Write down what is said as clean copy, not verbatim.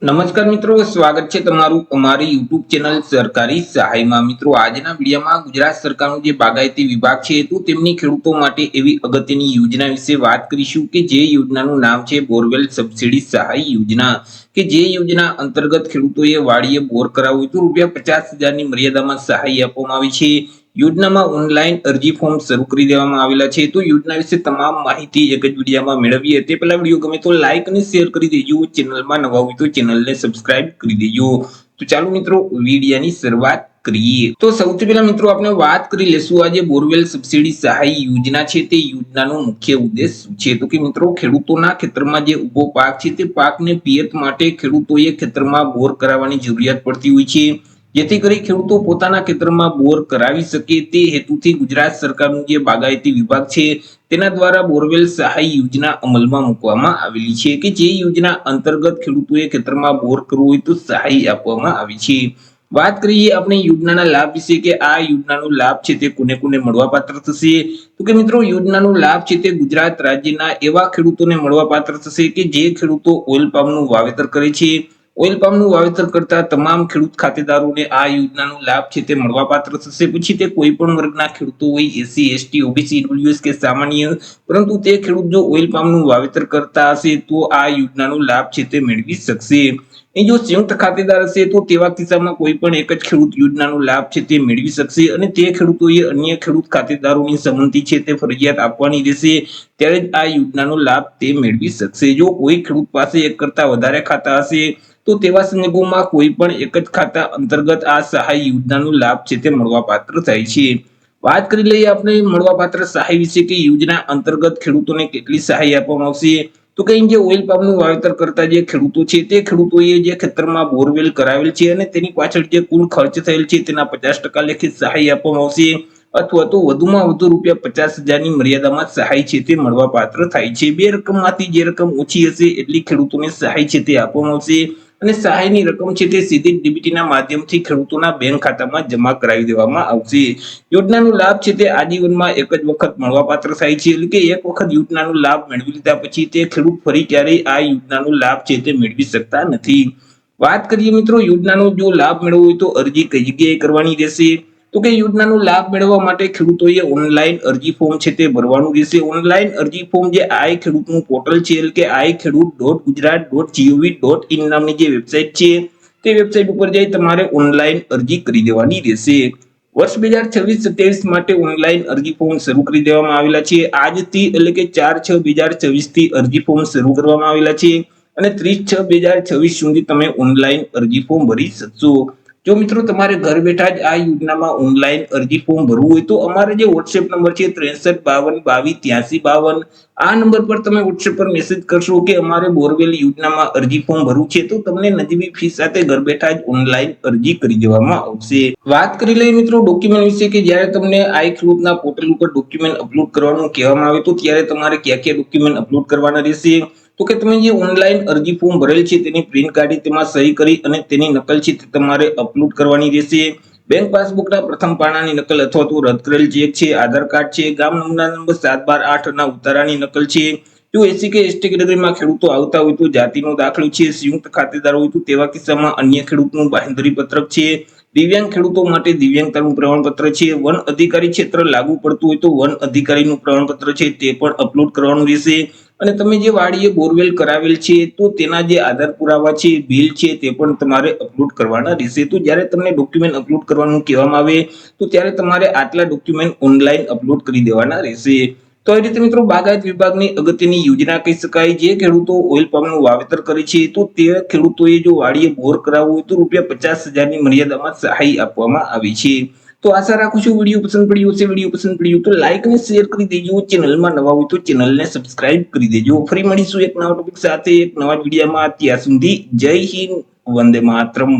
નમસ્કાર મિત્રો, સ્વાગત છે તમારું અમારી યુટ્યુબ ચેનલ સરકારી સહાયમાં. મિત્રો, આજના વિડીયોમાં ગુજરાત સરકારનું જે બાગાયતી વિભાગ છે તો તેમની ખેડૂતો માટે એવી અગત્યની યોજના વિશે વાત કરીશું કે જે યોજનાનું નામ છે બોરવેલ સબસિડી સહાય યોજના. કે જે યોજના અંતર્ગત ખેડૂતોએ વાડીએ બોર કરાવવું હોય તો ₹50,000ની મર્યાદામાં સહાય આપવામાં આવી છે. યોજનામાં ઓનલાઈન અરજી ફોર્મ શરૂ કરી દેવામાં આવેલા છે. તો યોજના વિશે તમામ માહિતી એક જ વિડીયોમાં મેળવીએ તે પહેલા વિડીયો ગમે તો લાઈક અને શેર કરી દેજો. ચેનલમાં નવા હોય તો ચેનલને સબસ્ક્રાઇબ કરી દેજો. તો ચાલો મિત્રો, વિડીયોની શરૂઆત કરીએ. તો સૌથી પહેલા મિત્રો આપણે વાત કરી લેશું આજે બોરવેલ સબસિડી સહાય યોજના છે તે યોજનાનો મુખ્ય ઉદ્દેશ શું છે. તો કે મિત્રો, ખેડૂતોના ખેતરમાં જે ઉભો પાક છે તે પાકને પિયત માટે ખેડૂતોએ ખેતરમાં બોર કરાવવાની જરૂરિયાત પડતી હોય છે. જેથી કરી ખેડૂતો પોતાના ખેતરમાં બોર કરાવી શકે તે હેતુથી ગુજરાત સરકારનું જે બાગાયતી વિભાગ છે તેના દ્વારા બોરવેલ સહાય યોજના અમલમાં મૂકવામાં આવેલી છે. કે જે યોજના અંતર્ગત ખેડૂતોએ ખેતરમાં બોર કરવું હોય તો સહાય આપવામાં આવી છે. વાત કરીએ આપણે યોજનાના લાભ વિશે કે આ યોજનાનો લાભ છે તે કોને કોને મળવાપાત્ર થશે. તો કે મિત્રો, યોજનાનો લાભ છે તે ગુજરાત રાજ્યના એવા ખેડૂતોને મળવાપાત્ર થશે કે જે ખેડૂતો ઓઇલ પામનું વાવેતર કરે છે. ઓઇલ પામનું વાવેતર કરતા તમામ ખેડૂત ખાતેદારોને આ યોજનાનો લાભ છે તે મળવાપાત્ર થશે. પછી તે કોઈ પણ વર્ગના ખેડૂતો હોય, એસસી, એસટી, ઓબીસી, ઈડબ્લ્યુએસ કે સામાન્ય, પરંતુ તે ખેડૂત જો ઓઇલ પામનું વાવેતર કરતા હશે તો આ યોજનાનો લાભ છે તે મેળવી શકશે. એ જો સંયુક્ત ખાતેદાર હશે તો તેવા કિસ્સામાં કોઈ પણ એક જ ખેડૂત યોજનાનો લાભ છે તે મેળવી શકશે અને તે ખેડૂતોએ અન્ય ખેડૂત ખાતેદારોની સંમતિ છે તે ફરજિયાત આપવાની રહેશે. ત્યારે જ આ યોજનાનો લાભ તે મેળવી શકશે. જો કોઈ ખેડૂત પાસે એક કરતા વધારે ખાતા હશે તો તેવા સંજોગોમાં કોઈ પણ એક જ ખાતા અંતર્ગત આ સહાય યોજનાનો લાભ છે તે મળવાપાત્ર થાય છે. વાત કરી લઈએ આપણે મળવાપાત્ર સહાય વિશે કે યોજના અંતર્ગત ખેડૂતોને કેટલી સહાય આપવામાં આવશે. તો કઈ જે ઓઇલ પામનું વાવેતર કરતા જે ખેડૂતો છે તે ખેડૂતોએ જે ખેતરમાં બોરવેલ કરાવેલ છે અને તેની પાછળ જે કુલ ખર્ચ થયેલ છે તેના 50% લેખે સહાય આપવામાં આવશે. અથવા તો વધુમાં વધુ ₹50,000ની મર્યાદામાં સહાય છે તે મળવાપાત્ર થાય છે. બે રકમમાંથી જે રકમ ઓછી હશે એટલી ખેડૂતોને સહાય છે તે આપવામાં આવશે અને સહાયની રકમ છે તે સીધી ડીબીટીના માધ્યમથી ખેડૂતોના બેંક ખાતામાં જમા કરાવી દેવામાં આવશે. યોજનાનો લાભ છે તે આજીવનમાં એક જ વખત મળવાપાત્ર થાય છે. એટલે કે એક વખત યોજનાનો લાભ મેળવી લીધા પછી તે ખેડૂત ફરી ક્યારેય આ યોજનાનો લાભ છે તે મેળવી શકતા નથી. વાત કરીએ મિત્રો, યોજનાનો જો લાભ મેળવવો હોય તો અરજી કઈ જગ્યાએ કરવાની રહેશે. તો કે યોજનાનો લાભ મેળવવા માટે ખેડૂતોએ ઓનલાઈન અરજી ફોર્મ છે તે ભરવાનું રહેશે. ઓનલાઈન અરજી ફોર્મ જે આઈ ખેડૂતનું પોર્ટલ છે એટલે કે iKhedoot.gujarat.gov.in નામની જે વેબસાઇટ છે તે વેબસાઇટ ઉપર જઈ તમારે ઓનલાઈન અરજી કરી દેવાની રહેશે. વર્ષ 2026-27 માટે ઓનલાઈન અરજી ફોર્મ શરૂ કરી દેવામાં આવેલા છે. આજથી એટલે કે 4/6/2024 થી અરજી ફોર્મ શરૂ કરવામાં આવેલા છે અને 30/6/2026 સુધી તમે ઓનલાઈન અરજી ફોર્મ ભરી શકશો. જો મિત્રો તમારે ઘર બેઠા જ આ યોજનામાં ઓનલાઈન અરજી ફોર્મ ભરવું હોય તો અમારે જે WhatsApp નંબર છે 6352228352, આ નંબર પર તમે WhatsApp પર મેસેજ કરશો કે અમારે બોરવેલ યોજનામાં અરજી ફોર્મ ભરવું છે તો તમને નજીવી ફી સાથે ઘર બેઠા જ ઓનલાઈન અરજી કરી દેવામાં આવશે. વાત કરી લઈએ મિત્રો ડોક્યુમેન્ટ વિશે કે જ્યારે તમને આઈ ખેડૂતના પોર્ટલ ઉપર ડોક્યુમેન્ટ અપલોડ કરવાનું કહેવામાં આવે તો ત્યારે તમારે કયા કયા ડોક્યુમેન્ટ અપલોડ કરવાના રહેશે. તો કે તમે જે ઓનલાઈન અરજી ફોર્મ ભરેલ છે તેની પ્રિન્ટ કાઢી તેમાં સહી કરી અને તેની નકલ છે તે તમારે અપલોડ કરવાની રહેશે. બેંક પાસબુકના પ્રથમ પાનાની નકલ અથવા તો રદ કરેલ ચેક છે, આધાર કાર્ડ છે, ગામ નમૂના નંબર 7/12/8 ના ઉતારાની નકલ છે. જો એસસી કે એસટી કેટેગરીમાં ખેડૂતો આવતા હોય તો જાતિનો દાખલો છે, સંયુક્ત ખાતેદાર હોય તો તેવા કિસ્સામાં અન્ય ખેડૂતનું બાંહેધરી પત્રક છે, દિવ્યાંગ ખેડૂતો માટે દિવ્યાંગતાનું પ્રમાણપત્ર છે, વન અધિકારી ક્ષેત્ર લાગુ પડતું હોય તો વન અધિકારીનું પ્રમાણપત્ર છે તે પણ અપલોડ કરવાનું રહેશે. અને તમે જે વાડીએ બોરવેલ કરાવેલ છે તો તેના જે આધાર પુરાવા છે, બિલ છે તે પણ તમારે અપલોડ કરવાના રહેશે. તો જ્યારે તમને ડોક્યુમેન્ટ અપલોડ કરવાનું કહેવામાં આવે તો ત્યારે તમારે આટલા ડોક્યુમેન્ટ ઓનલાઈન અપલોડ કરી દેવાના રહેશે. તો એ રીતે મિત્રો બાગાયત વિભાગની અગત્યની યોજના કહી શકાય. જે ખેડૂતો ઓઇલ પામનું વાવેતર કરે છે તો તે ખેડૂતોએ જો વાડીએ બોર કરાવવું હોય તો ₹50,000ની મર્યાદામાં સહાય આપવામાં આવી છે. તો આશા રાખું છું વિડીયો પસંદ પડ્યો હશે. વિડીયો પસંદ પડ્યો તો લાઈક અને શેર કરી દેજો. ચેનલમાં નવા હોય તો ચેનલને સબસ્ક્રાઇબ કરી દેજો. ફરી મળીશું એક નવા ટોપિક સાથે એક નવા વિડીયોમાં. ત્યાં સુધી જય હિન્દ, વંદે માતરમ.